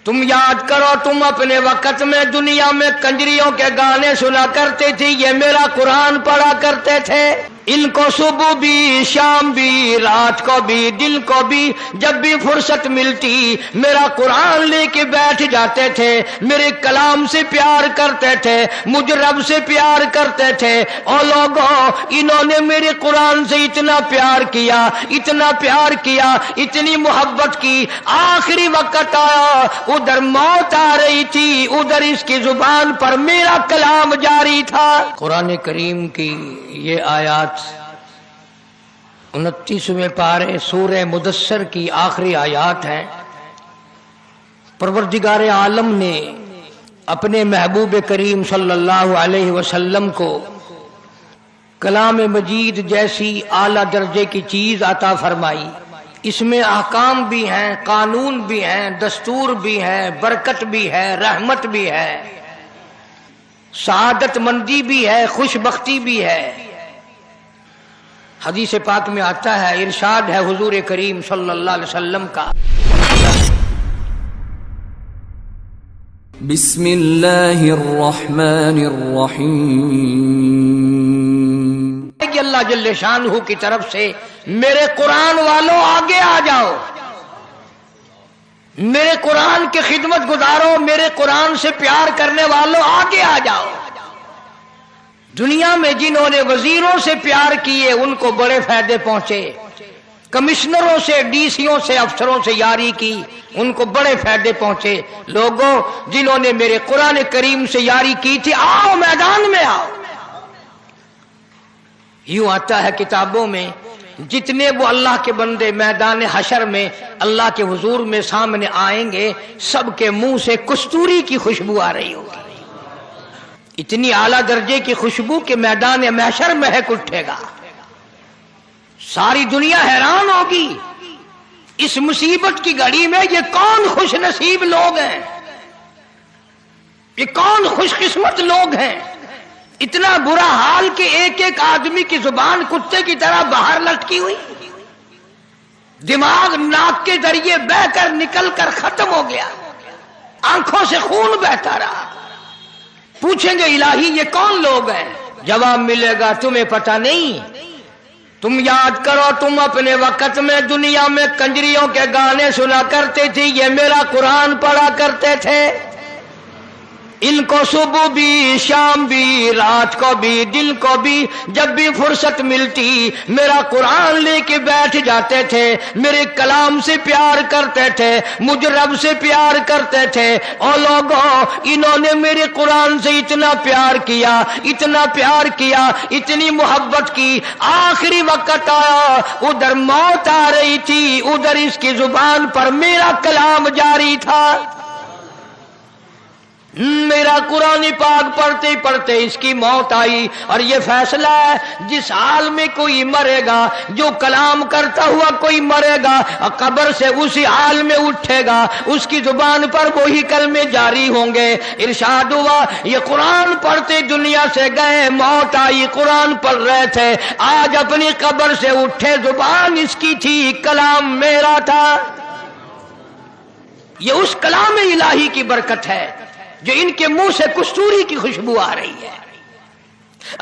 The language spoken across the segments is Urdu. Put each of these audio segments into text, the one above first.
تم یاد کرو تم اپنے وقت میں دنیا میں کنجریوں کے گانے سنا کرتے تھی، یہ میرا قرآن پڑھا کرتے تھے۔ ان کو صبح بھی شام بھی رات کو بھی دل کو بھی جب بھی فرصت ملتی میرا قرآن لے کے بیٹھ جاتے تھے، میرے کلام سے پیار کرتے تھے، مجھ رب سے پیار کرتے تھے۔ اور لوگوں انہوں نے میرے قرآن سے اتنا پیار کیا، اتنا پیار کیا، اتنی محبت کی، آخری وقت آیا ادھر موت آ رہی تھی، ادھر اس کی زبان پر میرا کلام جاری تھا۔ قرآن کریم کی یہ آیات 29ویں پارے سورہ مدثر کی آخری آیات ہیں۔ پروردگار عالم نے اپنے محبوب کریم صلی اللہ علیہ وسلم کو کلام مجید جیسی اعلیٰ درجے کی چیز عطا فرمائی۔ اس میں احکام بھی ہیں، قانون بھی ہیں، دستور بھی ہے، برکت بھی ہے، رحمت بھی ہے، سعادت مندی بھی ہے، خوش بختی بھی ہے۔ حدیث پاک میں آتا ہے، ارشاد ہے حضور کریم صلی اللہ علیہ وسلم کا، بسم اللہ الرحمن الرحیم، کہ اللہ جل شانہ کی طرف سے میرے قرآن والوں آگے آ جاؤ، میرے قرآن کی خدمت گزارو، میرے قرآن سے پیار کرنے والوں آگے آ جاؤ۔ دنیا میں جنہوں نے وزیروں سے پیار کیے ان کو بڑے فائدے پہنچے، کمشنروں سے، ڈی سیوں سے، افسروں سے یاری کی ان کو بڑے فائدے پہنچے۔ لوگوں جنہوں نے میرے قرآن کریم سے یاری کی تھی، آؤ میدان میں آؤ۔ یوں آتا ہے کتابوں میں، جتنے وہ اللہ کے بندے میدان حشر میں اللہ کے حضور میں سامنے آئیں گے، سب کے منہ سے کستوری کی خوشبو آ رہی ہوگی، اتنی اعلیٰ درجے کی خوشبو کہ میدان محشر مہک اٹھے گا، ساری دنیا حیران ہوگی۔ اس مصیبت کی گھڑی میں یہ کون خوش نصیب لوگ ہیں، یہ کون خوش قسمت لوگ ہیں۔ اتنا برا حال کہ ایک ایک آدمی کی زبان کتے کی طرح باہر لٹکی ہوئی، دماغ ناک کے ذریعے بہہ کر نکل کر ختم ہو گیا، آنکھوں سے خون بہتا رہا۔ پوچھیں گے الہی یہ کون لوگ ہیں؟ جواب ملے گا تمہیں پتہ نہیں۔ تم یاد کرو تم اپنے وقت میں دنیا میں کنجریوں کے گانے سنا کرتے تھی، یہ میرا قرآن پڑھا کرتے تھے۔ ان کو صبح بھی شام بھی رات کو بھی دل کو بھی جب بھی فرصت ملتی میرا قرآن لے کے بیٹھ جاتے تھے، میرے کلام سے پیار کرتے تھے، مجھ رب سے پیار کرتے تھے۔ اور لوگوں انہوں نے میرے قرآن سے اتنا پیار کیا، اتنا پیار کیا، اتنی محبت کی، آخری وقت آیا ادھر موت آ رہی تھی، ادھر اس کی زبان پر میرا کلام جاری تھا۔ میرا قرآن پاک پڑھتے پڑھتے اس کی موت آئی، اور یہ فیصلہ ہے جس حال میں کوئی مرے گا، جو کلام کرتا ہوا کوئی مرے گا، قبر سے اسی حال میں اٹھے گا، اس کی زبان پر وہی کلمے جاری ہوں گے۔ ارشاد ہوا یہ قرآن پڑھتے دنیا سے گئے، موت آئی، قرآن پڑھ رہے تھے، آج اپنی قبر سے اٹھے، زبان اس کی تھی، کلام میرا تھا۔ یہ اس کلام الہی کی برکت ہے جو ان کے منہ سے کستوری کی خوشبو آ رہی ہے۔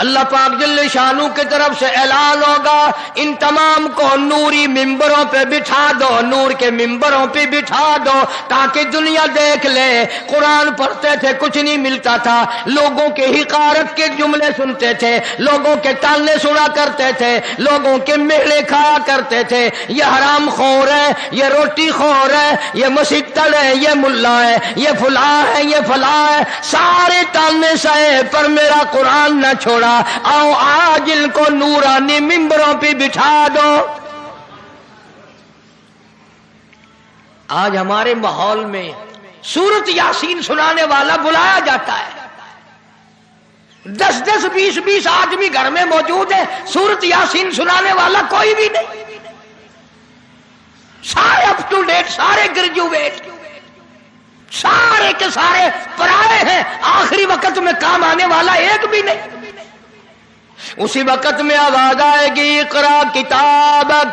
اللہ پاک جل شانہ کی طرف سے اعلان ہوگا، ان تمام کو نوری ممبروں پہ بٹھا دو، نور کے ممبروں پہ بٹھا دو، تاکہ دنیا دیکھ لے قرآن پڑھتے تھے کچھ نہیں ملتا تھا، لوگوں کے حقارت کے جملے سنتے تھے، لوگوں کے تانے سنا کرتے تھے، لوگوں کے میلے کھایا کرتے تھے، یہ حرام خور ہے، یہ روٹی خور ہے، یہ مسیطل ہے، یہ ملا ہے، یہ فلاں ہے، یہ فلاں ہے، سارے تانے سہے پر میرا قرآن نہ چھوڑا۔ آؤ آج ان کو نورانی ممبروں پہ بٹھا دو۔ آج ہمارے ماحول میں سورت یاسین سنانے والا بلایا جاتا ہے، 10 20 آدمی گھر میں موجود ہے، سورت یاسین سنانے والا کوئی بھی نہیں، سارے اپ ٹو ڈیٹ، سارے گریجویٹ، سارے کے سارے پرائے ہیں، آخری وقت میں کام آنے والا ایک بھی نہیں۔ اسی وقت میں آواز آئے گی اقرا کتابک،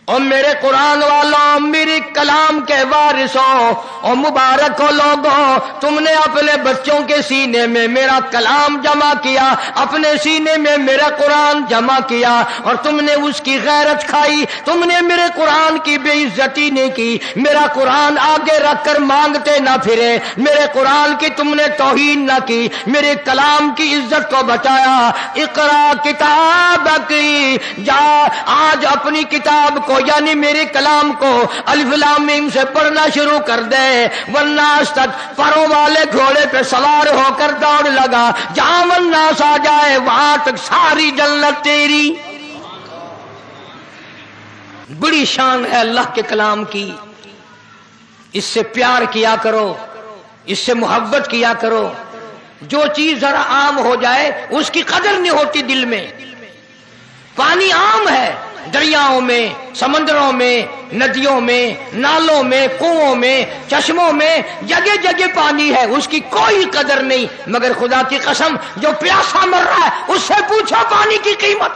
اور میرے قرآن والوں، میری کلام کے وارثوں اور مبارک ہو لوگوں، تم نے اپنے بچوں کے سینے میں میرا کلام جمع کیا، اپنے سینے میں میرا قرآن جمع کیا، اور تم نے اس کی غیرت کھائی، تم نے میرے قرآن کی بے عزتی نہیں کی، میرا قرآن آگے رکھ کر مانگتے نہ پھرے، میرے قرآن کی تم نے توہین نہ کی، میرے کلام کی عزت کو بچایا۔ اقرا کتابک، جا آج اپنی کتاب کو یعنی میرے کلام کو الف لام میم سے پڑھنا شروع کر دے، والناس تک پروں والے گھوڑے پہ سوار ہو کر دوڑ لگا، جہاں والناس آ جائے وہاں تک ساری جنت تیری۔ بڑی شان ہے اللہ کے کلام کی، اس سے پیار کیا کرو، اس سے محبت کیا کرو۔ جو چیز ذرا عام ہو جائے اس کی قدر نہیں ہوتی دل میں۔ پانی عام ہے، دریاؤں میں، سمندروں میں، ندیوں میں، نالوں میں، کنووں میں، چشموں میں، جگہ جگہ پانی ہے، اس کی کوئی قدر نہیں، مگر خدا کی قسم جو پیاسا مر رہا ہے اس سے پوچھو پانی کی قیمت۔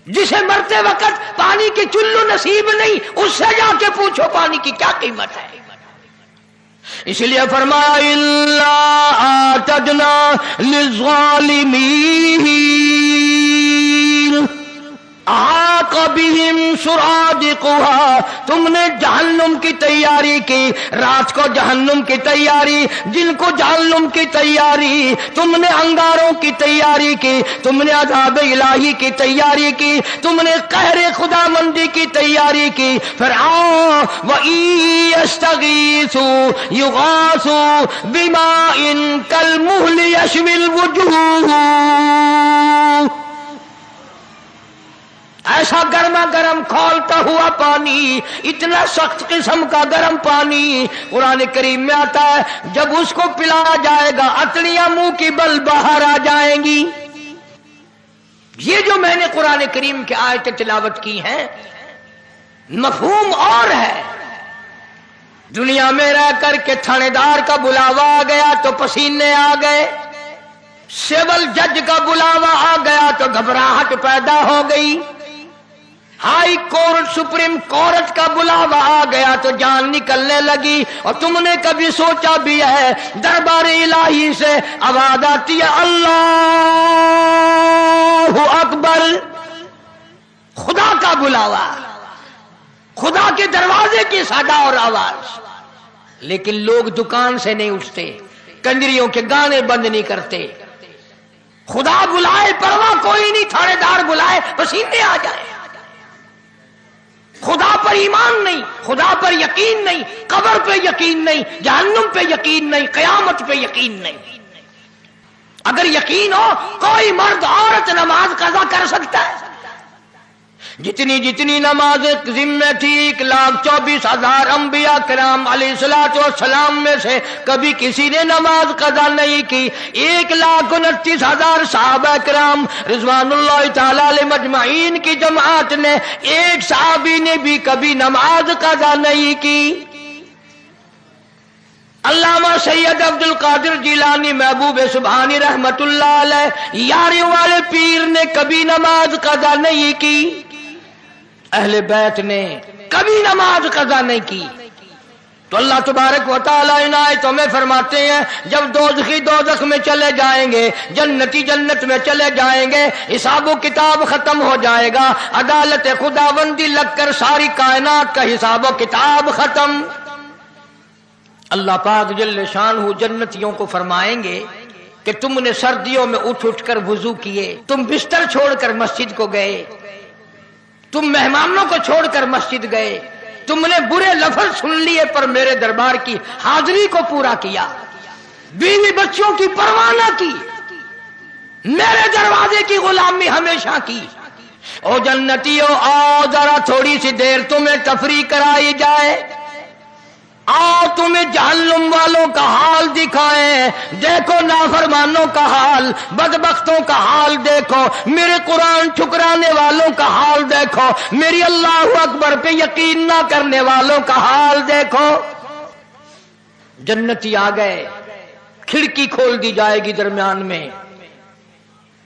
جسے مرتے وقت پانی کی چلو نصیب نہیں، اس سے جا کے پوچھو پانی کی کیا قیمت ہے۔ اس لیے فرمایا الا اعتدنا للظالمین احاط بہم سرادقها، تم نے جہنم کی تیاری کی، رات کو جہنم کی تیاری، جن کو جہنم کی تیاری، تم نے انگاروں کی تیاری کی، تم نے عذاب الہی کی تیاری کی، تم نے قہر خدا مندی کی تیاری کی۔ پھر آؤ وَإِن يَسْتَغِيثُوا يُغَاثُوا بِمَاءٍ كَالْمُهْلِ يَشْوِي الْوُجُوهَ، ایسا گرما گرم کھولتا ہوا پانی، اتنا سخت قسم کا گرم پانی قرآن کریم میں آتا ہے، جب اس کو پلایا جائے گا اتڑیاں منہ کی بل باہر آ جائیں گی۔ یہ جو میں نے قرآن کریم کی آیتیں تلاوت کی ہیں، مفہوم اور ہے۔ دنیا میں رہ کر کے تھانے دار کا بلاوا آ گیا تو پسینے آ گئے، سول جج کا بلاوا آ گیا تو گھبراہٹ پیدا ہو گئی، ہائی کورٹ سپریم کورٹ کا بلاوا آ گیا تو جان نکلنے لگی۔ اور تم نے کبھی سوچا بھی ہے دربار الہی سے آواز آتی ہے اللہ اکبر، خدا کا بلاوا، خدا کے دروازے کی صدا اور آواز، لیکن لوگ دکان سے نہیں اٹھتے، کنجریوں کے گانے بند نہیں کرتے۔ خدا بلائے پرواہ کوئی نہیں، تھانے دار بلائے پسینے آ جائے۔ خدا پر ایمان نہیں، خدا پر یقین نہیں، قبر پہ یقین نہیں، جہنم پہ یقین نہیں، قیامت پہ یقین نہیں۔ اگر یقین ہو کوئی مرد عورت نماز قضا کر سکتا ہے۔ جتنی جتنی نمازیں ذمہ تھی 1,24,000 انبیاء کرام علیہ الصلوۃ والسلام میں سے کبھی کسی نے نماز قضا نہیں کی۔ 1,29,000 صحابہ کرام رضوان اللہ تعالی علیہ مجمعین کی جماعت نے، ایک صحابی نے بھی کبھی نماز قضا نہیں کی۔ علامہ سید عبد القادر جیلانی محبوب سبحانی رحمت اللہ علیہ یاریوں والے پیر نے کبھی نماز قضا نہیں کی۔ اہل بیت نے کبھی نماز قضا نہیں کی۔ تو اللہ تبارک و تعالی عنایتوں میں فرماتے ہیں جب دوزخی دوزخ میں چلے جائیں گے، جنتی جنت میں چلے جائیں گے، حساب و کتاب ختم ہو جائے گا، عدالت خداوندی لگ کر ساری کائنات کا حساب و کتاب ختم۔ اللہ پاک جل شانہ جنتیوں کو فرمائیں گے کہ تم نے سردیوں میں اٹھ اٹھ کر وضو کیے، تم بستر چھوڑ کر مسجد کو گئے، تم مہمانوں کو چھوڑ کر مسجد گئے، تم نے برے لفظ سن لیے پر میرے دربار کی حاضری کو پورا کیا، بیوی بچوں کی پرواہ نہ کی، میرے دروازے کی غلامی ہمیشہ کی۔ او جنتیوں آؤ ذرا تھوڑی سی دیر تمہیں تفریح کرائی جائے، آؤ تمہیں جہنم والوں کا حال دکھائیں، دیکھو نافرمانوں کا حال، بدبختوں کا حال دیکھو، میرے قرآن ٹھکرانے والوں کا حال دیکھو، میری اللہ اکبر پہ یقین نہ کرنے والوں کا حال دیکھو۔ جنتی آ گئے، کھڑکی کھول دی جائے گی درمیان میں،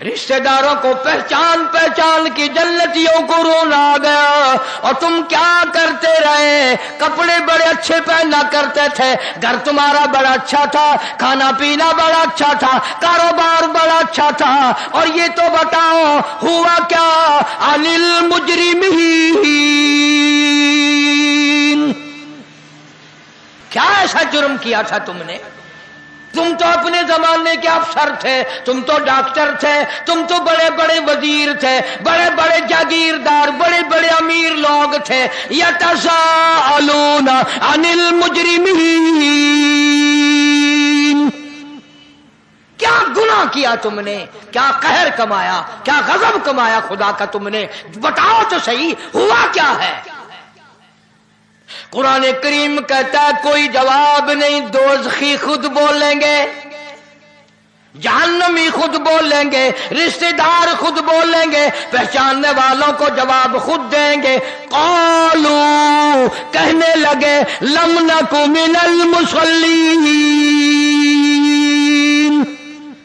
رشتہ داروں کو پہچان پہچان کی جنتیوں کو رونا آ گیا، اور تم کیا کرتے رہے؟ کپڑے بڑے اچھے پہنا کرتے تھے، گھر تمہارا بڑا اچھا تھا، کھانا پینا بڑا اچھا تھا، کاروبار بڑا اچھا تھا، اور یہ تو بتاؤ ہوا کیا؟ عن المجرمین، کیا ایسا جرم کیا تھا تم نے؟ تم تو اپنے زمانے کے افسر تھے، تم تو ڈاکٹر تھے، تم تو بڑے بڑے وزیر تھے، بڑے بڑے جاگیردار، بڑے بڑے امیر لوگ تھے۔ یتساءلون عن المجرمین، کیا گناہ کیا تم نے؟ کیا قہر کمایا؟ کیا غضب کمایا خدا کا تم نے؟ بتاؤ تو صحیح، ہوا کیا ہے؟ قرآن کریم کہتا ہے کوئی جواب نہیں، دوزخی خود بولیں گے، جہنمی خود بولیں گے، رشتہ دار خود بولیں گے، پہچاننے والوں کو جواب خود دیں گے۔ قالو، کہنے لگے، لم نک من المصلین،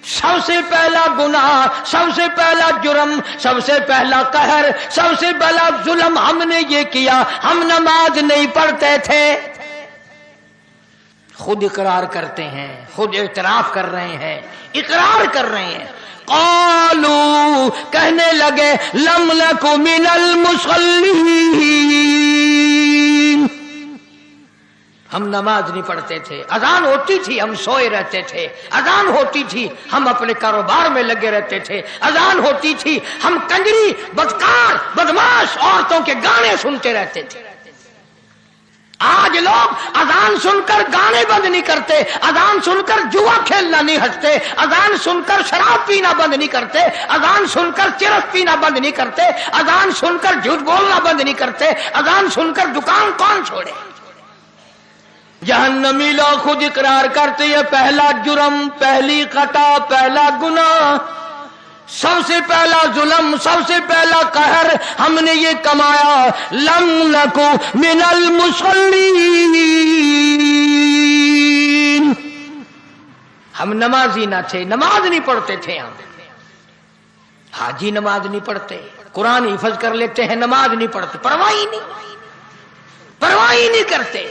سب سے پہلا گناہ، سب سے پہلا جرم، سب سے پہلا قہر، سب سے پہلا ظلم ہم نے یہ کیا، ہم نماز نہیں پڑھتے تھے۔ خود اقرار کرتے ہیں، خود اعتراف کر رہے ہیں، اقرار کر رہے ہیں۔ قالو، کہنے لگے، لم نک من المصلین، ہم نماز نہیں پڑھتے تھے، اذان ہوتی تھی ہم سوئے رہتے تھے، اذان ہوتی تھی ہم اپنے کاروبار میں لگے رہتے تھے، اذان ہوتی تھی ہم کنجری، بدکار، بدماش عورتوں کے گانے سنتے رہتے تھے۔ آج لوگ اذان سن کر گانے بند نہیں کرتے، اذان سن کر جوا کھیلنا نہیں ہٹتے، اذان سن کر شراب پینا بند نہیں کرتے، اذان سن کر چرس پینا بند نہیں کرتے، اذان سن کر جھوٹ بولنا بند نہیں کرتے، اذان سن کر دکان کون چھوڑے؟ جہنمی لوگ خود اقرار کرتے ہیں پہلا جرم، پہلی خطا، پہلا گناہ، سب سے پہلا ظلم، سب سے پہلا قہر ہم نے یہ کمایا۔ لم نکو من المصلین، ہم نمازی نہ تھے، نماز نہیں پڑھتے تھے ہم۔ حاجی نماز نہیں پڑھتے، قرآن حفظ کر لیتے ہیں، نماز نہیں پڑھتے، پرواہ ہی نہیں کرتے۔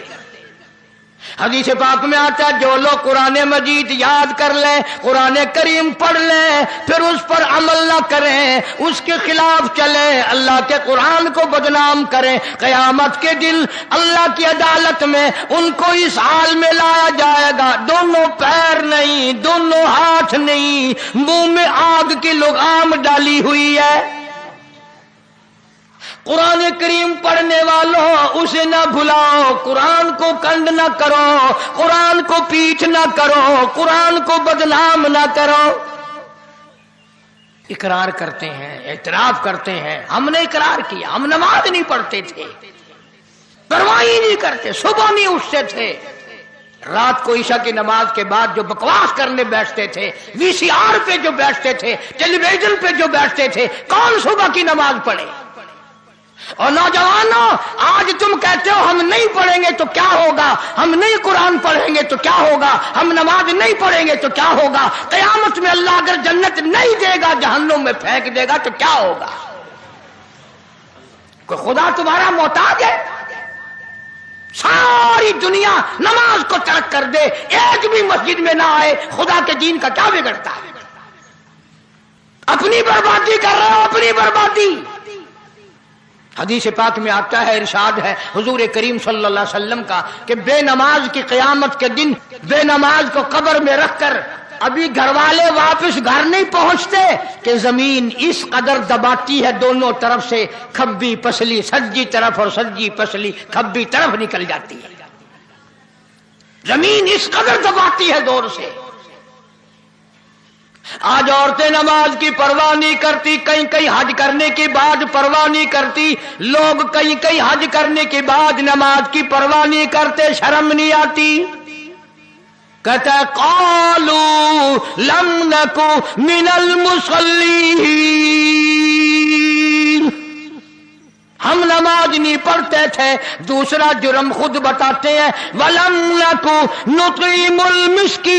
حدیث پاک میں آتا ہے جو لوگ قرآن مجید یاد کر لیں، قرآن کریم پڑھ لیں، پھر اس پر عمل نہ کریں، اس کے خلاف چلیں، اللہ کے قرآن کو بدنام کریں، قیامت کے دن اللہ کی عدالت میں ان کو اس حال میں لایا جائے گا، دونوں پیر نہیں، دونوں ہاتھ نہیں، منہ میں آگ کی لگام ڈالی ہوئی ہے۔ قرآن کریم پڑھنے والوں اسے نہ بھلاؤ، قرآن کو کنڈ نہ کرو، قرآن کو پیٹھ نہ کرو، قرآن کو بدنام نہ کرو۔ اقرار کرتے ہیں، اعتراف کرتے ہیں، ہم نے اقرار کیا، ہم نماز نہیں پڑھتے تھے، پرواہ نہیں کرتے، صبح نہیں اٹھتے تھے، رات کو عشاء کی نماز کے بعد جو بکواس کرنے بیٹھتے تھے، وی سی آر پہ جو بیٹھتے تھے، ٹیلی ویژن پہ جو بیٹھتے تھے، کون صبح کی نماز پڑھے؟ اور نوجوانوں، آج تم کہتے ہو ہم نہیں پڑھیں گے تو کیا ہوگا، ہم نہیں قرآن پڑھیں گے تو کیا ہوگا، ہم نماز نہیں پڑھیں گے تو کیا ہوگا، قیامت میں اللہ اگر جنت نہیں دے گا، جہنم میں پھینک دے گا تو کیا ہوگا؟ کوئی خدا تمہارا محتاج ہے؟ ساری دنیا نماز کو ترک کر دے، ایک بھی مسجد میں نہ آئے، خدا کے دین کا کیا بگڑتا ہے؟ اپنی بربادی کر رہے ہو، اپنی بربادی۔ حدیث پاک میں آتا ہے، ارشاد ہے حضور کریم صلی اللہ علیہ وسلم کا کہ بے نماز کی قیامت کے دن بے نماز کو قبر میں رکھ کر ابھی گھر والے واپس گھر نہیں پہنچتے کہ زمین اس قدر دباتی ہے دونوں طرف سے، کھبی پسلی سجی طرف اور سجی پسلی کھبی طرف نکل جاتی ہے، زمین اس قدر دباتی ہے زور سے۔ آج عورتیں نماز کی پرواہ نہیں کرتی، کہیں کہیں حج کرنے کے بعد پرواہ نہیں کرتی، لوگ کہیں کہیں حج کرنے کے بعد نماز کی پرواہ نہیں کرتے، شرم نہیں آتی۔ کہتا ہے قالو لم نکو من المصلین، ہم نماز نہیں پڑھتے تھے۔ دوسرا جرم خود بتاتے ہیں، وَلَمْ نَكُ نُطْعِمُ الْمِسْكِينَ،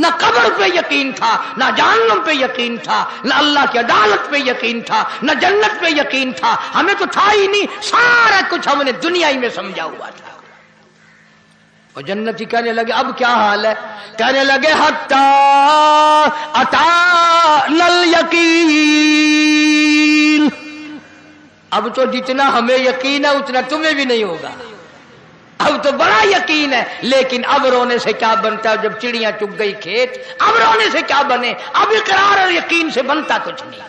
نہ قبر پہ یقین تھا، نہ جہنم پہ یقین تھا، نہ اللہ کی عدالت پہ یقین تھا، نہ جنت پہ یقین تھا، ہمیں تو تھا ہی نہیں، سارا کچھ ہم نے دنیا ہی میں سمجھا ہوا تھا۔ اور جنتی کہنے لگے اب کیا حال ہے؟ کہنے لگے حتی اتانا الیقین، اب تو جتنا ہمیں یقین ہے اتنا تمہیں بھی نہیں ہوگا، اب تو بڑا یقین ہے، لیکن اب رونے سے کیا بنتا ہے؟ جب چڑیاں چگ گئی کھیت، اب رونے سے کیا بنے؟ اب اقرار اور یقین سے بنتا کچھ نہیں۔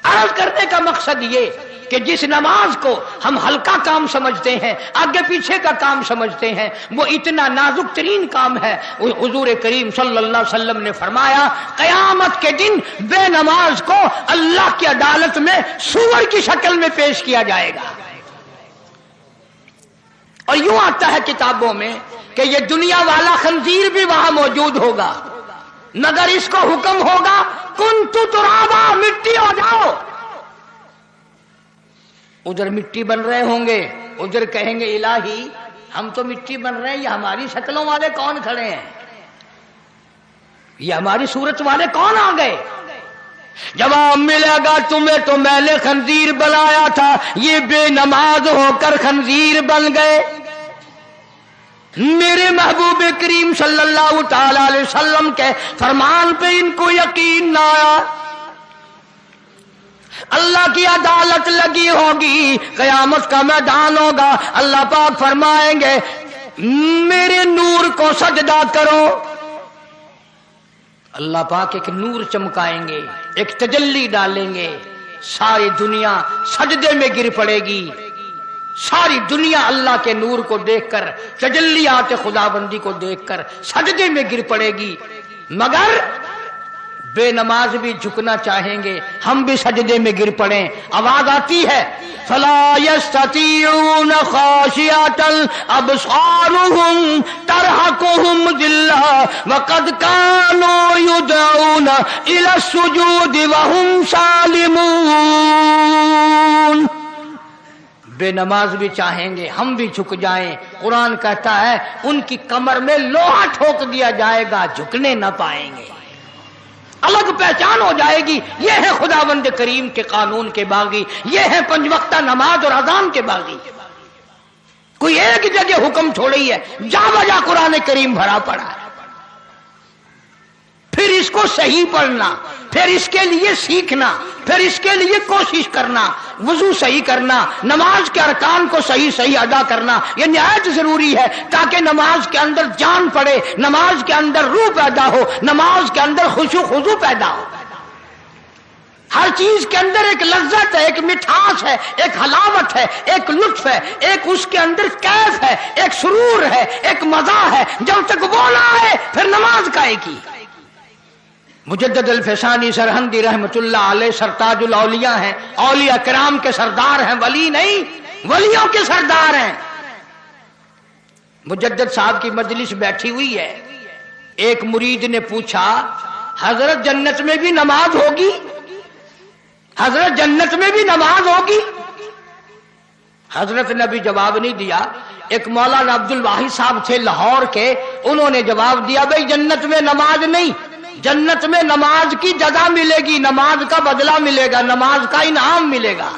عرض کرنے کا مقصد یہ کہ جس نماز کو ہم ہلکا کام سمجھتے ہیں، آگے پیچھے کا کام سمجھتے ہیں، وہ اتنا نازک ترین کام ہے۔ حضور کریم صلی اللہ علیہ وسلم نے فرمایا قیامت کے دن بے نماز کو اللہ کی عدالت میں سور کی شکل میں پیش کیا جائے گا، اور یوں آتا ہے کتابوں میں کہ یہ دنیا والا خنزیر بھی وہاں موجود ہوگا، مگر اس کو حکم ہوگا کنتو ترابا، مٹی ہو جاؤ۔ ادھر مٹی بن رہے ہوں گے، ادھر کہیں گے الہی ہم تو مٹی بن رہے ہیں، یہ ہماری شکلوں والے کون کھڑے ہیں، یہ ہماری صورت والے کون آ گئے؟ جواب ملے گا تمہیں تو میں نے خنزیر بنایا تھا، یہ بے نماز ہو کر خنزیر بن گئے۔ میرے محبوب کریم صلی اللہ تعالی علیہ وسلم کے فرمان پہ ان کو یقین نہ آیا۔ اللہ کی عدالت لگی ہوگی، قیامت کا میدان ہوگا، اللہ پاک فرمائیں گے میرے نور کو سجدہ کرو۔ اللہ پاک ایک نور چمکائیں گے، ایک تجلی ڈالیں گے، ساری دنیا سجدے میں گر پڑے گی، ساری دنیا اللہ کے نور کو دیکھ کر، تجلیات خداوندی کو دیکھ کر سجدے میں گر پڑے گی، مگر بے نماز بھی جھکنا چاہیں گے، ہم بھی سجدے میں گر پڑیں۔ آواز آتی ہے فَلَا يَسْتَطِيعُونَ خَاشِعَةً أَبْصَارُهُمْ تَرْهَقُهُمْ ذِلَّةٌ وَقَدْ كَانُوا يُدْعَوْنَ إِلَى السُّجُودِ وَهُمْ سَالِمُونَ۔ بے نماز بھی چاہیں گے ہم بھی جھک جائیں، قرآن کہتا ہے ان کی کمر میں لوہا ٹھوک دیا جائے گا، جھکنے نہ پائیں گے، الگ پہچان ہو جائے گی۔ یہ ہے خداوند کریم کے قانون کے باغی، یہ ہے پنج وقتہ نماز اور اذان کے باغی۔ کوئی ایک جگہ حکم چھوڑی ہے، جا بجا قرآن کریم بھرا پڑا ہے، پھر اس کو صحیح پڑھنا، پھر اس کے لیے سیکھنا، پھر اس کے لیے کوشش کرنا، وضو صحیح کرنا، نماز کے ارکان کو صحیح صحیح ادا کرنا، یہ نہایت ضروری ہے تاکہ نماز کے اندر جان پڑے، نماز کے اندر روح پیدا ہو، نماز کے اندر خشوع خضوع پیدا ہو۔ ہر چیز کے اندر ایک لذت ہے، ایک مٹھاس ہے، ایک حلاوت ہے، ایک لطف ہے، ایک اس کے اندر کیف ہے، ایک سرور ہے، ایک مزہ ہے۔ جب تک وہ نہ آئے پھر نماز کائے کی؟ مجدد الفسانی سرہندی رحمت اللہ علیہ سرتاج الاولیاء ہیں، اولیاء کرام کے سردار ہیں، ولی نہیں، ولیوں کے سردار ہیں۔ مجدد صاحب کی مجلس بیٹھی ہوئی ہے، ایک مرید نے پوچھا حضرت جنت میں بھی نماز ہوگی؟ حضرت جنت میں بھی نماز ہوگی؟ حضرت نے بھی جواب نہیں دیا۔ ایک مولانا عبد الواحد صاحب تھے لاہور کے، انہوں نے جواب دیا بھائی جنت میں نماز نہیں، جنت میں نماز کی جزا ملے گی، نماز کا بدلہ ملے گا، نماز کا انعام ملے گا۔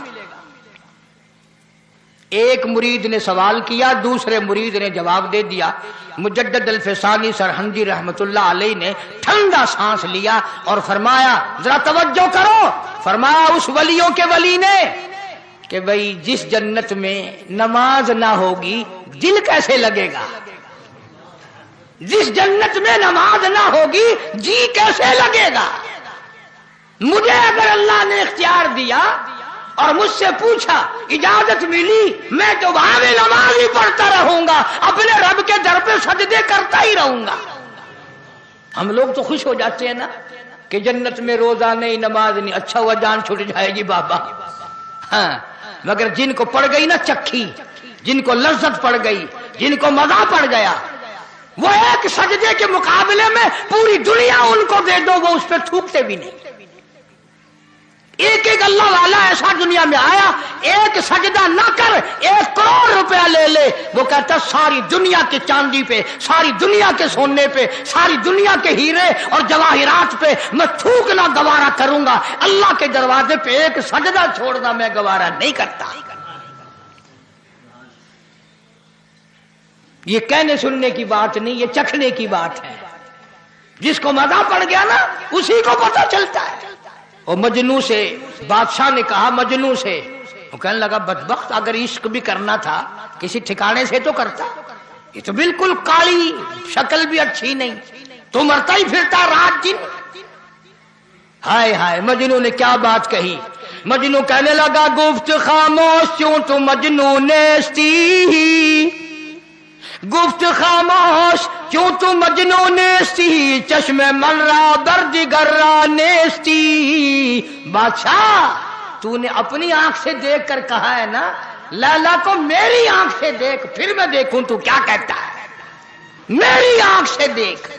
ایک مرید نے سوال کیا، دوسرے مرید نے جواب دے دیا۔ مجدد الفسانی سرہندی رحمت اللہ علیہ نے ٹھنڈا سانس لیا اور فرمایا ذرا توجہ کرو، فرمایا اس ولیوں کے ولی نے کہ بھئی جس جنت میں نماز نہ ہوگی دل کیسے لگے گا، جس جنت میں نماز نہ ہوگی جی کیسے لگے گا؟ مجھے اگر اللہ نے اختیار دیا اور مجھ سے پوچھا، اجازت ملی، میں تو وہاں بھی نماز ہی پڑھتا رہوں گا، اپنے رب کے در پہ سجدے کرتا ہی رہوں گا۔ ہم لوگ تو خوش ہو جاتے ہیں نا کہ جنت میں روزہ نہیں، نماز نہیں، اچھا ہوا جان چھوٹ جائے گی بابا۔ ہاں، مگر جن کو پڑ گئی نا چکھی، جن کو لذت پڑ گئی، جن کو مزہ پڑ گیا، وہ ایک سجدے کے مقابلے میں پوری دنیا ان کو دے دو وہ اس پہ تھوکتے بھی نہیں۔ ایک ایک اللہ والا ایسا دنیا میں آیا، ایک سجدہ نہ کر 1 کروڑ روپیہ لے لے، وہ کہتا ساری دنیا کے چاندی پہ، ساری دنیا کے سونے پہ، ساری دنیا کے ہیرے اور جواہرات پہ میں تھوکنا گوارا کروں گا، اللہ کے دروازے پہ ایک سجدہ چھوڑنا میں گوارا نہیں کرتا۔ یہ کہنے سننے کی بات نہیں، یہ چکھنے کی بات ہے۔ جس کو مزہ پڑ گیا نا اسی کو پتہ چلتا ہے۔ اور مجنوں سے بادشاہ نے کہا، مجنوں سے، وہ کہنے لگا بدبخت اگر عشق بھی کرنا تھا کسی ٹھکانے سے تو کرتا، یہ تو بالکل کالی، شکل بھی اچھی نہیں، تو مرتا ہی پھرتا رات دن۔ ہائے ہائے، مجنوں نے کیا بات کہی۔ مجنوں کہنے لگا گفت خاموش کیوں تو مجنوں نیستی، گفت خاموش کیوں تو مجنوں نیستی، چشم من را بردگر را نیستی۔ بادشاہ تو نے اپنی آنکھ سے دیکھ کر کہا ہے نا، لیلا کو میری آنکھ سے دیکھ پھر میں دیکھوں تو کیا کہتا ہے، میری آنکھ سے دیکھ۔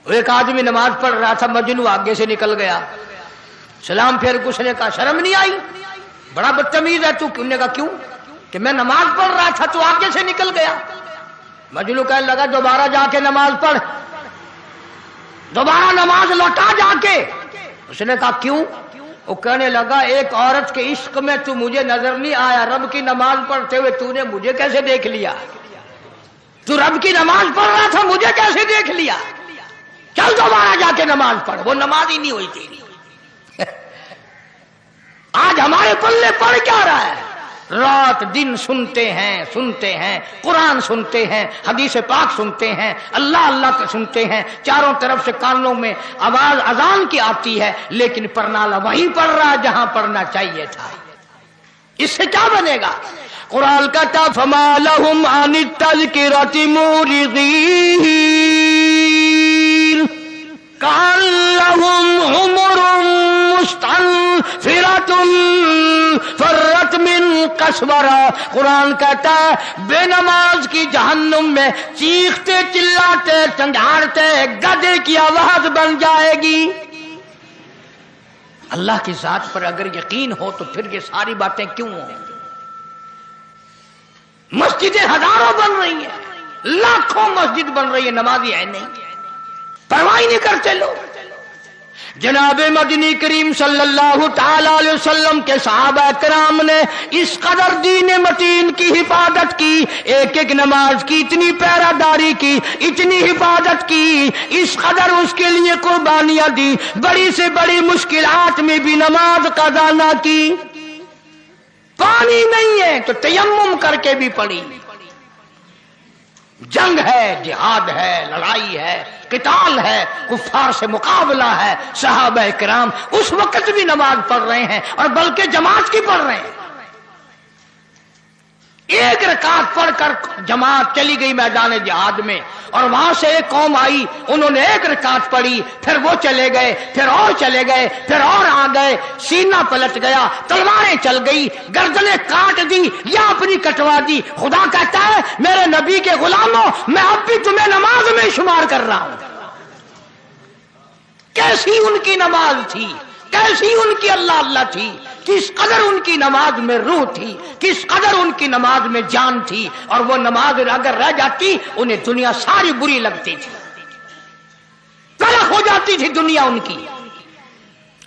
ایک آدمی نماز پڑھ رہا تھا، مجنوں آگے سے نکل گیا، سلام پھیر اس نے کہا شرم نہیں آئی، بڑا بدتمیز ہے تو۔ انہوں نے کہا کیوں؟ کہ میں نماز پڑھ رہا تھا تو آگے سے نکل گیا۔ مجنوں کہنے لگا دوبارہ جا کے نماز پڑھ، دوبارہ نماز لوٹا جا کے۔ اس نے کہا کیوں؟ وہ کہنے لگا ایک عورت کے عشق میں تو مجھے نظر نہیں آیا، رب کی نماز پڑھتے ہوئے تو نے مجھے کیسے دیکھ لیا؟ تو رب کی نماز پڑھ رہا تھا، مجھے کیسے دیکھ لیا؟ چل دوبارہ جا کے نماز پڑھ۔ وہ نماز ہی نہیں ہوئی تھی۔ آج ہمارے پلے پڑ کیا رہا ہے؟ رات دن سنتے ہیں قرآن سنتے ہیں، حدیث پاک سنتے ہیں، اللہ اللہ کے سنتے ہیں، چاروں طرف سے کانوں میں آواز اذان کی آتی ہے، لیکن پرنالہ وہیں پڑھ رہا ہے جہاں پڑھنا چاہیے تھا۔ اس سے کیا بنے گا؟ قرآن کہتا فما لهم عن التذکرۃ معرضین کأنہم حمر مستنفرۃ فرت من قسورہ۔ قرآن کہتا ہے بے نماز کی جہنم میں چیختے چلاتے چنڈھاڑتے گدھے کی آواز بن جائے گی۔ اللہ کی ذات پر اگر یقین ہو تو پھر یہ ساری باتیں کیوں ہوں؟ مسجدیں ہزاروں بن رہی ہیں، لاکھوں مسجد بن رہی ہے، نمازی ہے نہیں، پرواہ نہیں کرتے لوگ۔ جناب مدنی کریم صلی اللہ تعالی علیہ وسلم کے صحابہ کرام نے اس قدر دین متین کی حفاظت کی، ایک ایک نماز کی اتنی پہرہ داری کی، اتنی حفاظت کی، اس قدر اس کے لیے قربانیاں دی، بڑی سے بڑی مشکلات میں بھی نماز قضا نہ کی۔ پانی نہیں ہے تو تیمم کر کے بھی پڑھی، جنگ ہے، جہاد ہے، لڑائی ہے، قتال ہے، کفار سے مقابلہ ہے، صحابہ کرام اس وقت بھی نماز پڑھ رہے ہیں، اور بلکہ جماعت کی پڑھ رہے ہیں۔ ایک رکعت پڑھ کر جماعت چلی گئی میدان جہاد میں، اور وہاں سے ایک قوم آئی، انہوں نے ایک رکعت پڑھی، پھر وہ چلے گئے، پھر اور چلے گئے، پھر اور آ گئے، سینہ پلٹ گیا، تلواریں چل گئی، گردنیں کاٹ دی یا اپنی کٹوا دی۔ خدا کہتا ہے میرے نبی کے غلاموں، میں اب بھی تمہیں نماز میں شمار کر رہا ہوں۔ کیسی ان کی نماز تھی، کیسی ان کی اللہ اللہ تھی، کس قدر ان کی نماز میں روح تھی، کس قدر ان کی نماز میں جان تھی، اور وہ نماز اگر رہ جاتی انہیں دنیا ساری بری لگتی تھی، تلخ ہو جاتی تھی دنیا ان کی۔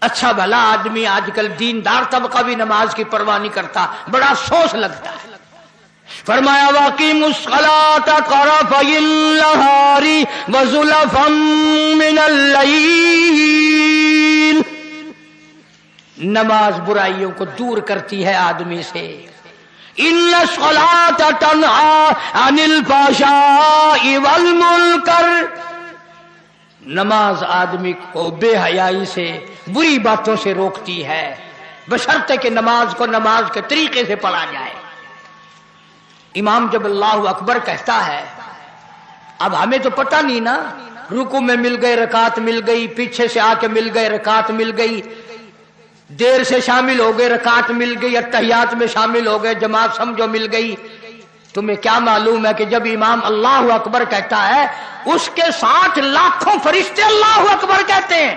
اچھا بھلا آدمی آج کل دیندار طبقہ بھی نماز کی پرواہ نہیں کرتا، بڑا افسوس لگتا ہے۔ فرمایا وَأَقِیمُوا الصَّلَاةَ طَرَفَیِ النَّہَارِ وَزُلَفًا مِنَ اللَّیلِ۔ نماز برائیوں کو دور کرتی ہے آدمی سے۔ إِنَّ الصَّلَاةَ تَنْہَىٰ عَنِ الْفَحْشَاءِ وَالْمُنکَرِ۔ نماز آدمی کو بے حیائی سے، بری باتوں سے روکتی ہے، بشرطے کہ نماز کو نماز کے طریقے سے پڑھا جائے۔ امام جب اللہ اکبر کہتا ہے، اب ہمیں تو پتہ نہیں نا، رکوع میں مل گئے رکعت مل گئی، پیچھے سے آ کے مل گئے رکعت مل گئی، دیر سے شامل ہو گئے رکعت مل گئی، اتحیات میں شامل ہو گئے جماعت سمجھو مل گئی۔ تمہیں کیا معلوم ہے کہ جب امام اللہ اکبر کہتا ہے اس کے ساتھ لاکھوں فرشتے اللہ اکبر کہتے ہیں۔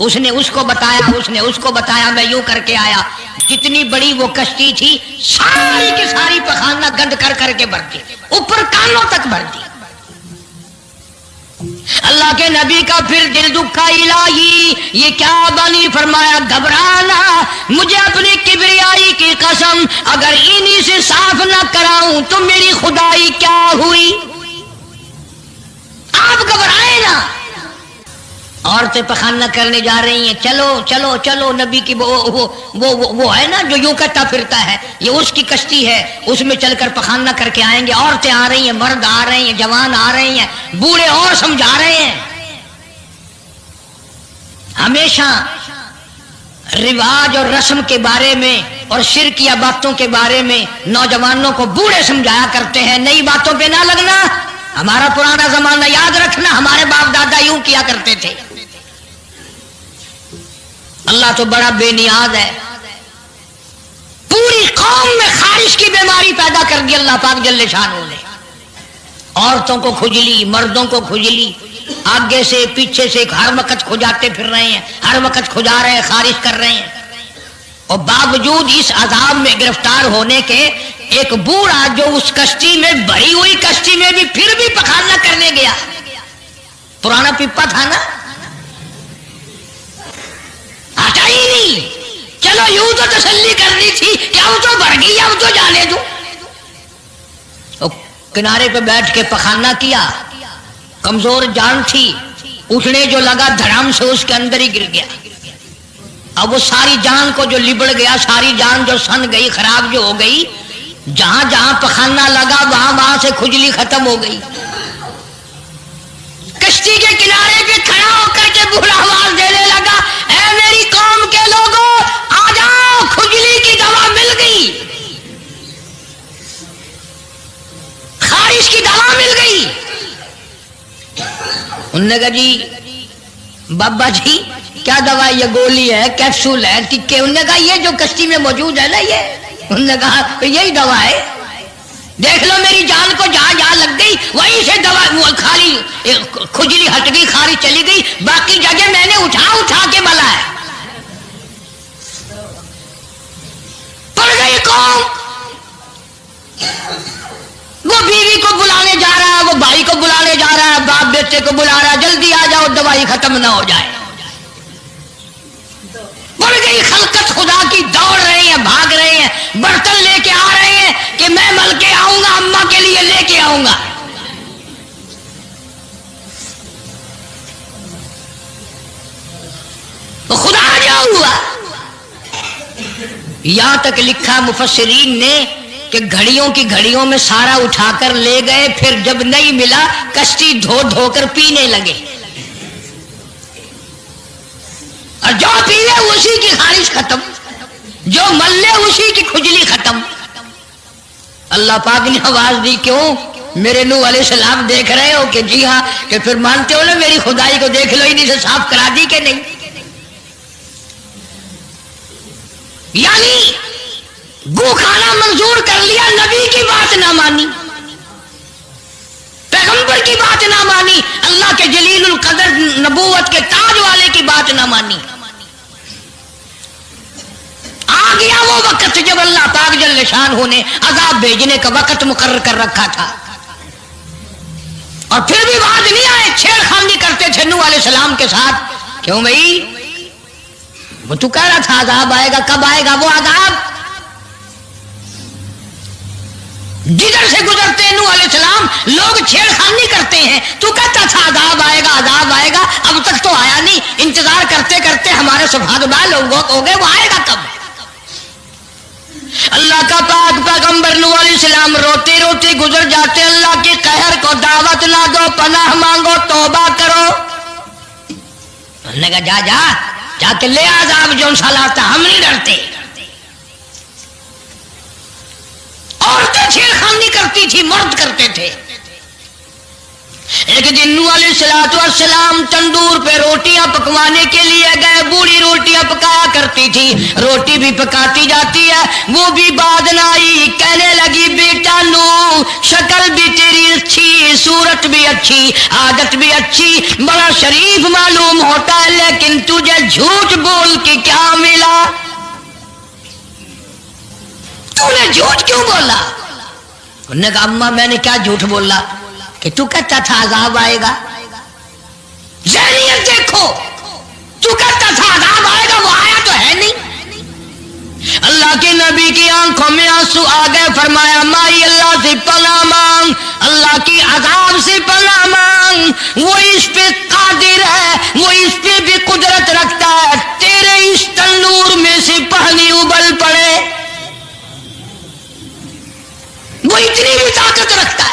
اس نے اس کو بتایا، اس نے اس کو بتایا، میں یوں کر کے آیا. جتنی بڑی وہ کشتی تھی ساری کی ساری پخانہ گند کر کر کے بھر دی، اوپر کانوں تک بھر دی. اللہ کے نبی کا پھر دل دکھا، الہی یہ کیا بنی؟ فرمایا گھبرانا، مجھے اپنی کبریائی کی قسم اگر انہی سے صاف نہ کراؤں تو میری خدائی کیا ہوئی؟ آپ گھبرائے نا. عورتیں پخانہ کرنے جا رہی ہیں، چلو چلو چلو. نبی کی وہ ہے نا جو یوں کہتا پھرتا ہے، یہ اس کی کشتی ہے، اس میں چل کر پخانہ کر کے آئیں گے. عورتیں آ رہی ہیں، مرد آ رہے ہیں، جوان آ رہے ہیں، بوڑھے اور سمجھا رہے ہیں. ہمیشہ رواج اور رسم کے بارے میں اور شرکیہ باتوں کے بارے میں نوجوانوں کو بوڑھے سمجھایا کرتے ہیں. نئی باتوں پہ نہ لگنا، ہمارا پرانا زمانہ یاد رکھنا، ہمارے باپ دادا یوں کیا کرتے تھے. اللہ تو بڑا بے نیاز ہے. پوری قوم میں خارش کی بیماری پیدا کر دی اللہ پاک جل شانہ نے. عورتوں کو کھجلی، مردوں کو کھجلی، آگے سے پیچھے سے ہر وقت کھجاتے پھر رہے ہیں، ہر وقت کھجا رہے ہیں، خارش کر رہے ہیں. اور باوجود اس عذاب میں گرفتار ہونے کے ایک بوڑھا جو اس کشتی میں بھری ہوئی کشتی میں بھی پھر بھی پخانہ کرنے گیا. پرانا پپا تھا نا، ہٹا ہی نہیں. چلو یوں تو تسلی کرنی تھی کہ اب تو بڑھ گئی، اب تو جانے دو. کنارے پہ بیٹھ کے پخانہ کیا. کمزور جان تھی، اٹھنے جو لگا دھڑام سے اس کے اندر ہی گر گیا. اب وہ ساری جان کو جو لبڑ گیا، ساری جان جو سن گئی، خراب جو ہو گئی، جہاں جہاں پخانہ لگا وہاں وہاں سے کھجلی ختم ہو گئی. کشتی کے کنارے پہ کھڑا ہو کر کے بوڑھا آواز دینے لگا، اے میری قوم کے لوگوں آ جاؤ، کھجلی کی دوا مل گئی، خارش کی دوا مل گئی. انہوں نے کہا جی بابا جی کیا دوا ہے؟ یہ گولی ہے، کیپسول ہے، ٹکے؟ انہوں نے کہا یہ جو کشتی میں موجود ہے نا یہ. انہوں نے کہا یہی دوا ہے، دیکھ لو میری جان کو جہاں جہاں لگ گئی وہیں سے دوا وہ خالی کھجلی ہٹ گئی، خارش چلی گئی، باقی جگہ میں نے اٹھا اٹھا کے ملا ہے. پڑ گئی قوم. وہ بیوی کو بلانے جا رہا ہے، وہ بھائی کو بلانے جا رہا ہے، باپ بیٹے کو بلا رہا ہے، جلدی آ جاؤ دوائی ختم نہ ہو جائے. پڑ گئی خلقت خدا کی، دوڑ رہے ہیں، بھاگ رہے ہیں، برتن لے کے آ رہے ہیں کہ میں مل کے آؤں گا، اماں کے لیے لے کے آؤں گا. تو خدا جو ہوا. یہاں تک لکھا مفسرین نے کہ گھڑیوں کی گھڑیوں میں سارا اٹھا کر لے گئے، پھر جب نہیں ملا کشتی دھو دھو کر پینے لگے، اور جو پیے اسی کی خارش ختم، جو ملے اسی کی کھجلی ختم. اللہ پاک نے آواز دی، کیوں میرے نوح علیہ السلام دیکھ رہے ہو؟ کہ جی ہاں. کہ پھر مانتے ہو نا میری خدائی کو؟ دیکھ لو انہیں سے صاف کرا دی کہ نہیں. یعنی گو کھانا منظور کر لیا، نبی کی بات نہ مانی، پیغمبر کی بات نہ مانی، اللہ کے جلیل القدر نبوت کے تاج والے کی بات نہ مانی. آ گیا وہ وقت جب اللہ پاک جل شانہ نے عذاب بھیجنے کا وقت مقرر کر رکھا تھا، اور پھر بھی باز نہیں آئے. چھیڑ خانی کرتے تھے نوح علیہ السلام کے ساتھ. کیوں بھائی؟ وہ تو کہہ رہا تھا عذاب آئے گا، کب آئے گا وہ عذاب؟ جدھر سے گزرتے نوح علیہ السلام لوگ چھیڑ خانی کرتے ہیں. تو کہتا تھا عذاب آئے گا، عذاب آئے گا، اب تک تو آیا نہیں. انتظار کرتے کرتے ہمارے سبحان لوگوں ہو گئے، وہ آئے گا کب؟ اللہ کا پاک پیغمبر نوح علیہ السلام روتے روتے گزر جاتے. اللہ کے قہر کو دعوت نہ دو، پناہ مانگو، توبہ کرو. انہوں نے کہا جا جا کے لے عذاب جو سلاتا، ہم نہیں ڈرتے. عورتیں چھیڑ خانی کرتی تھی، مرد کرتے تھے. ایک دن نوح علیہ السلام تندور پہ روٹیاں پکوانے کے لیے گئے. بوڑھی روٹیاں پکایا کرتی تھی, روٹی بھی پکاتی جاتی ہے, وہ بھی بعد نہ آئی. کہنے لگی بیٹا نوح, شکل بھی تیری اچھی, صورت بھی اچھی, عادت بھی اچھی, بڑا شریف معلوم ہوتا ہے, لیکن تجھے جھوٹ بول کے کیا ملا؟ تو نے جھوٹ کیوں بولا؟ انہوں نے کہا اماں میں نے کیا جھوٹ بولا کہ تو کہتا تھا عذاب آئے گا. ذہنیت دیکھو, تو کہتا تھا عذاب آئے گا, وہ آیا تو ہے نہیں. اللہ کے نبی کی آنکھوں میں آنسو آ گئے. فرمایا مائی اللہ سے پناہ مانگ, اللہ کی عذاب سے پناہ مانگ, وہ اس پہ قادر ہے, وہ اس پہ بھی قدرت رکھتا ہے. تیرے اس تنور میں سے پانی ابل پڑے, وہ اتنی بھی طاقت رکھتا ہے.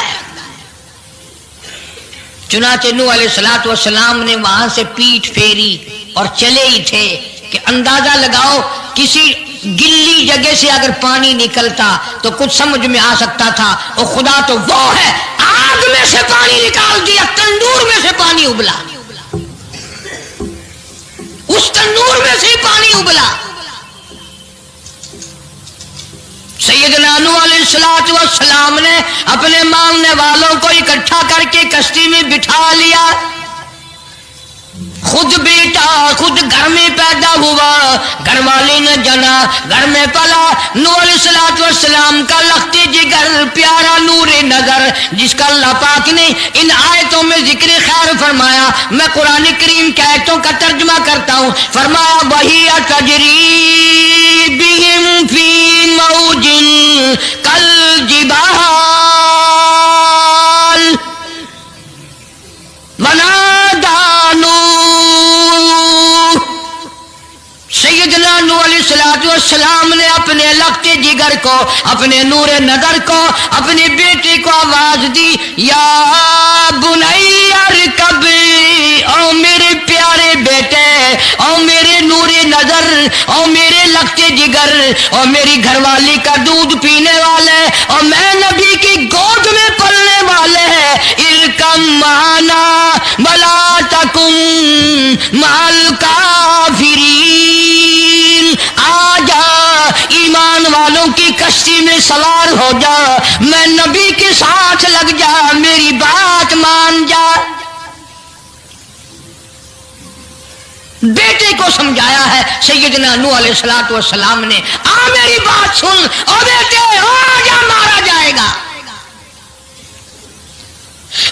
چنانچہ نوح علیہ السلام نے وہاں سے پیٹھ پھیری اور چلے ہی تھے کہ اندازہ لگاؤ کسی گلی جگہ سے اگر پانی نکلتا تو کچھ سمجھ میں آ سکتا تھا. اور خدا تو وہ ہے, آگ میں سے پانی نکال دیا, تندور میں سے پانی ابلا, اس تندور میں سے پانی ابلا. سیدنا نوح علیہ السلام نے اپنے ماننے والوں کو اکٹھا کر کے کشتی میں بٹھا لیا. خود بیٹا خود گھر میں پیدا ہوا, گھر والی نے جنا, گھر میں پلا. نوح علیہ السلام کا لخت جگر پیارا نور نظر, جس کا اللہ پاک نے ان آیتوں میں ذکر خیر فرمایا. میں قرآن کریم کی آیتوں کا ترجمہ کرتا ہوں. فرمایا وہی تجری بہم فی موج کالجبال ونادى نوح. سیدنا نوح علیہ السلام نے اپنے لخت جگر کو, اپنے نور نظر کو, اپنے بیٹے کو آواز دی, یا بنی ارکب, او میرے پیارے بیٹے, او میرے نور نظر, او میرے لخت جگر, او میری گھر والی کا دودھ پینے والے, اور میں نبی کی گود میں پلنے والے ہیں, ارکم معنا ولا تکن مع الکافرین. آ جا ایمان والوں کی کشتی میں سوار ہو جا, میں نبی کے ساتھ لگ جا, میری بات مان جا. بیٹے کو سمجھایا ہے سیدنا نوح علیہ السلام نے, آ میری بات سن, اور بیٹے آ جا, مارا جائے گا.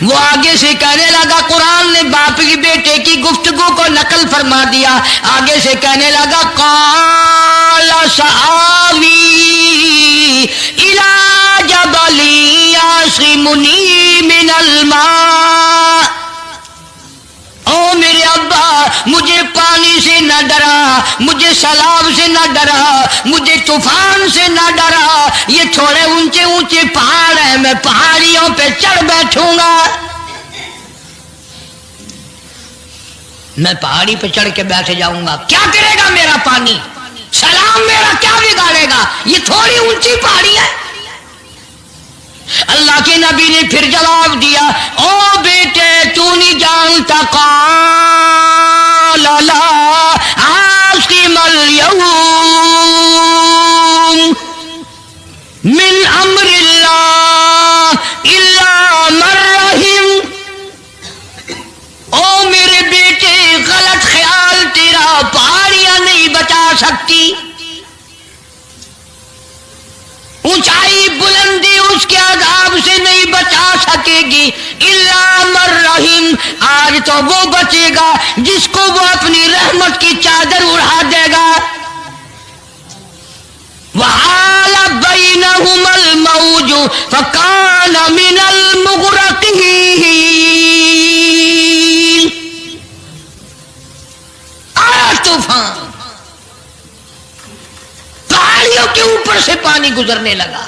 وہ آگے سے کہنے لگا, قرآن نے باپ کی بیٹے کی گفتگو کو نقل فرما دیا. آگے سے کہنے لگا قال سآوی الی جبل یعصمنی من الماء. او میرے ابا, مجھے پانی سے نہ ڈرا, مجھے سیلاب سے نہ ڈرا, مجھے طوفان سے نہ ڈرا. یہ تھوڑے اونچے اونچے پہاڑ ہیں, میں پہاڑیوں پہ چڑھ بیٹھوں گا, میں پہاڑی پہ چڑھ کے بیٹھ جاؤں گا. کیا کرے گا میرا پانی, سلام میرا کیا بگاڑے گا, یہ تھوڑی اونچی پہاڑی ہے. اللہ کے نبی نے پھر جواب دیا, او بیٹے تو نہیں جانتا, قال لا عاصم اليوم من امر اللہ الا من رحم. او میرے بیٹے, غلط خیال تیرا, پہاڑیاں نہیں بچا سکتی, اونچائی بلندی اس کے عذاب سے نہیں بچا سکے گی, الا من رحم. آج تو وہ بچے گا جس کو وہ اپنی رحمت کی چادر اڑا دے گا. وحال بینہم الموج فکان من المغرقین. آیا طوفان, پہاڑیوں کے اوپر سے پانی گزرنے لگا.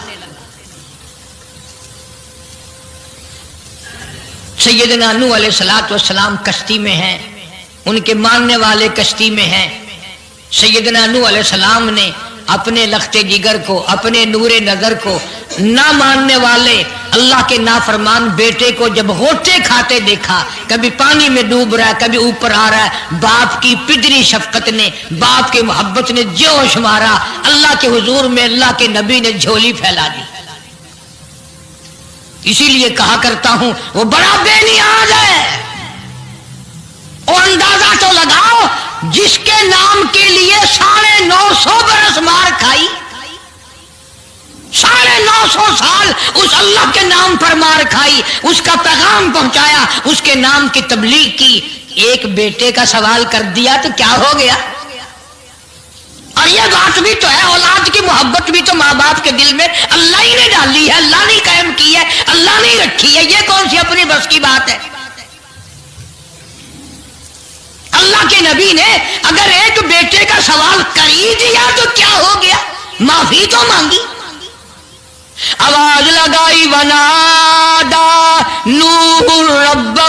سیدنا نوح علیہ السلام کشتی میں ہیں, ان کے ماننے والے کشتی میں ہیں. سیدنا نوح علیہ السلام نے اپنے لخت جگر کو, اپنے نور نظر کو, نہ ماننے والے اللہ کے نافرمان بیٹے کو جب غوطے کھاتے دیکھا، کبھی پانی میں ڈوب رہا ہے کبھی اوپر آ رہا ہے، باپ کی پدری شفقت نے، باپ کی محبت نے جوش مارا، اللہ کے حضور میں اللہ کے نبی نے جھولی پھیلا دی۔ اسی لیے کہا کرتا ہوں وہ بڑا بے نیاز ہے، اور اندازہ تو لگاؤ جس کے نام کے لیے 950 برس مار کھائی، 950 سال اس اللہ کے نام پر مار کھائی، اس کا پیغام پہنچایا، اس کے نام کی تبلیغ کی، ایک بیٹے کا سوال کر دیا تو کیا ہو گیا؟ اور یہ بات بھی تو ہے، اولاد کی محبت بھی تو ماں باپ کے دل میں اللہ ہی نے ڈالی ہے، اللہ نے قائم کی ہے، اللہ نے رکھی ہے، یہ کون سی اپنی بس کی بات ہے؟ اللہ کے نبی نے اگر ایک بیٹے کا سوال کر ہی دیا تو کیا ہو گیا؟ معافی تو مانگی، آواز لگائی، ونادا نوح ربہ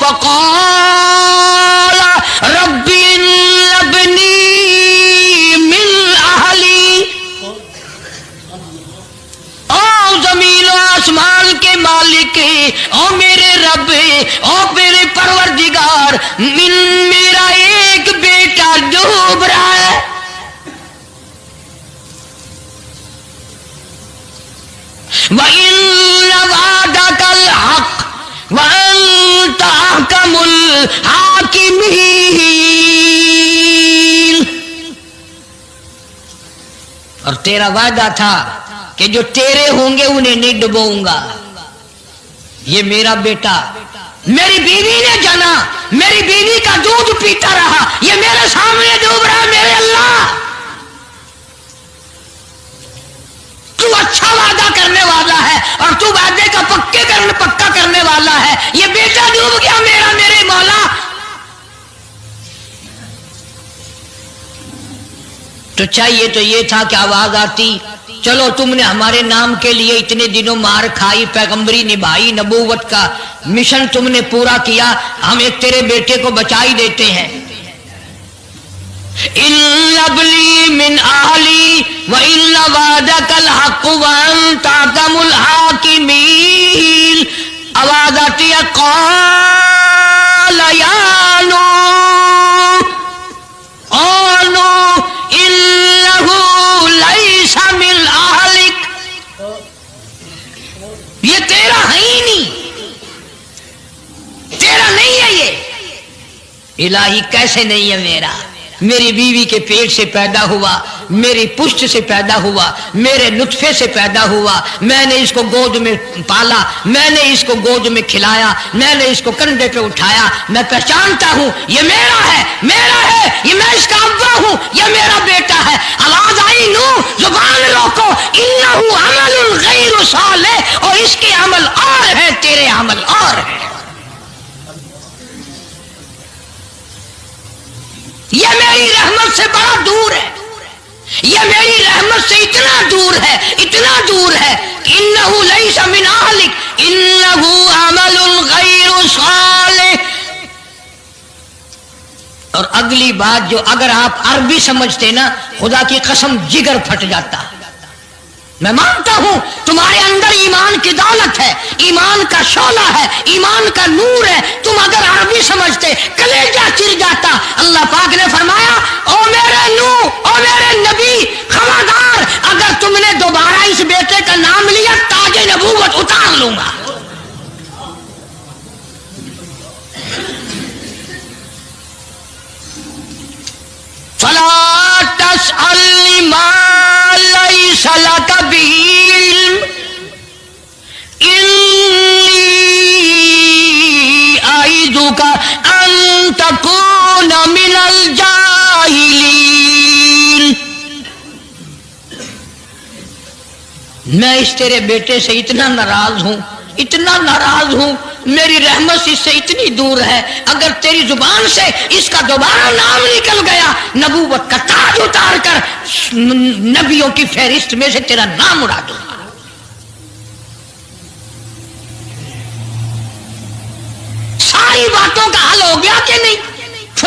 فقال رب ابنی من اہلی۔ او زمین و آسمان کے مالک، او میرے رب، او میرے پروردگار، میرا ایک بیٹا ڈوب رہا ہے۔ وَإِنَّ وَعْدَكَ الْحَقُّ وَأَنْتَ أَحْكَمُ الْحَاكِمِينَ۔ اور تیرا وعدہ تھا کہ جو تیرے ہوں گے انہیں نہیں ڈبوؤں گا۔ یہ میرا بیٹا میری بیوی نے جانا، میری بیوی کا دودھ پیتا رہا، یہ میرے سامنے ڈوب رہا ہے۔ میرے اللہ، تو اچھا وعدہ کرنے والا ہے اور تو وعدے کا پکا کرنے والا ہے، یہ بیٹا ڈوب گیا میرا، میرے مولا۔ تو چاہیے تو یہ تھا کہ آواز آتی، چلو تم نے ہمارے نام کے لیے اتنے دنوں مار کھائی، پیغمبری نبھائی، نبوت کا مشن تم نے پورا کیا، ہم ایک تیرے بیٹے کو بچا ہی دیتے ہیں۔ ان ابلی من اہلی وان وعدک الحق وانت احکم الحاکمین۔ آواز آتی ہے، قال یا نوح انہ لیس من اہلک، یہ تیرا ہے ہی نہیں، تیرا نہیں ہے یہ۔ الہی کیسے نہیں ہے میرا؟ میری بیوی کے پیٹ سے پیدا ہوا، میری پشت سے پیدا ہوا، میرے نطفے سے پیدا ہوا، میں نے اس کو گود میں پالا، میں نے اس کو گود میں کھلایا، میں نے اس کو کندھے پہ اٹھایا، میں پہچانتا ہوں یہ میرا ہے، میرا ہے، یہ میں اس کا ابا ہوں، یہ میرا بیٹا ہے۔ آواز آئی، نوح زبان روکو، انہ عمل غیر صالح، اور اس کے عمل اور ہے، تیرے عمل اور ہے۔ یہ میری رحمت سے بڑا دور ہے، یہ میری رحمت سے اتنا دور ہے، اتنا دور ہے کہ انہ لیس من اہلک انہ عمل غیر صالح۔ اور اگلی بات جو اگر آپ عربی سمجھتے نا، خدا کی قسم جگر پھٹ جاتا۔ میں مانتا ہوں تمہارے اندر ایمان کی دولت ہے، ایمان کا شعلہ ہے، ایمان کا نور ہے، تم اگر عربی سمجھتے کلیجہ چر جاتا۔ اللہ پاک نے فرمایا، او میرے نوح، او میرے نبی، خبردار اگر تم نے دوبارہ اس بیٹے کا نام لیا تاج نبوت اتار لوں گا۔ فلا تسألنی ما لیس لک بہ علم انی اعظک ان تکون من الجاہلین۔ میں اس تیرے بیٹے سے اتنا ناراض ہوں، اتنا ناراض ہوں، میری رحمت اس سے اتنی دور ہے، اگر تیری زبان سے اس کا دوبارہ نام نکل گیا، نبوت کا تاج اتار کر نبیوں کی فہرست میں سے تیرا نام اڑا دوں گا۔ ساری باتوں کا حل ہو گیا کہ نہیں؟